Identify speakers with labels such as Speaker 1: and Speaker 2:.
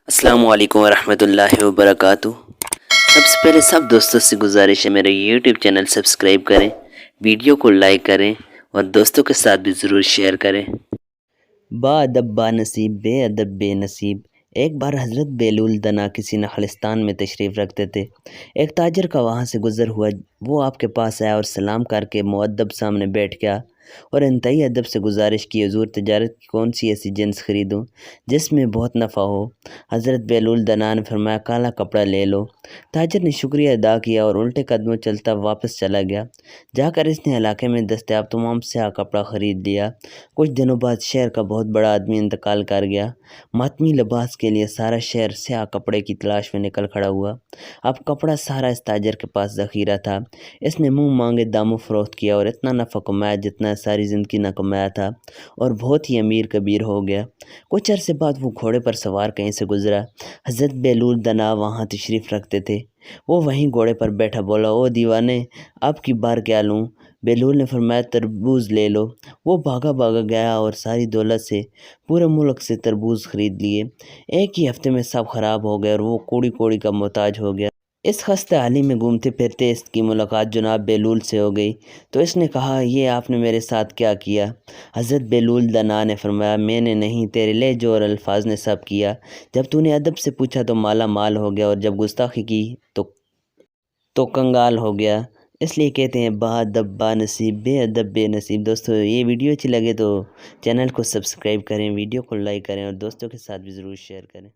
Speaker 1: السلام علیکم ورحمۃ اللہ وبرکاتہ۔ سب سے پہلے سب دوستوں سے گزارش ہے میرے یوٹیوب چینل سبسکرائب کریں، ویڈیو کو لائک کریں اور دوستوں کے ساتھ بھی ضرور شیئر کریں۔ با ادب با نصیب بے ادب بے نصیب۔ ایک بار حضرت بیلول دنا کسی نخلستان میں تشریف رکھتے تھے۔ ایک تاجر کا وہاں سے گزر ہوا، وہ آپ کے پاس آیا اور سلام کر کے مؤدب سامنے بیٹھ گیا اور انتہائی ادب سے گزارش کی، حضور تجارت کی کون سی ایسی جنس خریدوں جس میں بہت نفع ہو؟ حضرت بیلول دنا نے فرمایا کالا کپڑا لے لو۔ تاجر نے شکریہ ادا کیا اور الٹے قدموں چلتا واپس چلا گیا۔ جا کر اس نے علاقے میں دستیاب تمام سیاہ کپڑا خرید لیا۔ کچھ دنوں بعد شہر کا بہت بڑا آدمی انتقال کر گیا۔ ماتمی لباس کے لیے سارا شہر سیاہ کپڑے کی تلاش میں نکل کھڑا ہوا۔ اب کپڑا سارا اس تاجر کے پاس ذخیرہ تھا۔ اس نے منہ مانگے داموں فروخت کیا اور اتنا نفع کمایا جتنا ساری زندگی نہ کمایا تھا، اور بہت ہی امیر کبیر ہو گیا۔ کچھ عرصے بعد وہ گھوڑے پر سوار کہیں سے گزرا۔ حضرت بیلول دنا وہاں تشریف رکھتے تھے۔ وہ وہیں گھوڑے پر بیٹھا بولا، او دیوانے، اب کی بار کیا لوں؟ بیلول نے فرمایا تربوز لے لو۔ وہ بھاگا گیا اور ساری دولت سے پورے ملک سے تربوز خرید لیے۔ ایک ہی ہفتے میں سب خراب ہو گئے اور وہ کوڑی کوڑی کا محتاج ہو گیا۔ اس خستہ حالی میں گھومتے پھرتے اس کی ملاقات جناب بیلول سے ہو گئی، تو اس نے کہا، یہ آپ نے میرے ساتھ کیا کیا؟ حضرت بیلول دنا نے فرمایا، میں نے نہیں، تیرے لہجے اور الفاظ نے سب کیا۔ جب تو نے ادب سے پوچھا تو مالا مال ہو گیا، اور جب گستاخی کی تو کنگال ہو گیا۔ اس لیے کہتے ہیں با ادب با نصیب بے ادب بے نصیب۔ دوستو یہ ویڈیو اچھی لگے تو چینل کو سبسکرائب کریں، ویڈیو کو لائک کریں اور دوستوں کے ساتھ بھی ضرور شیئر کریں۔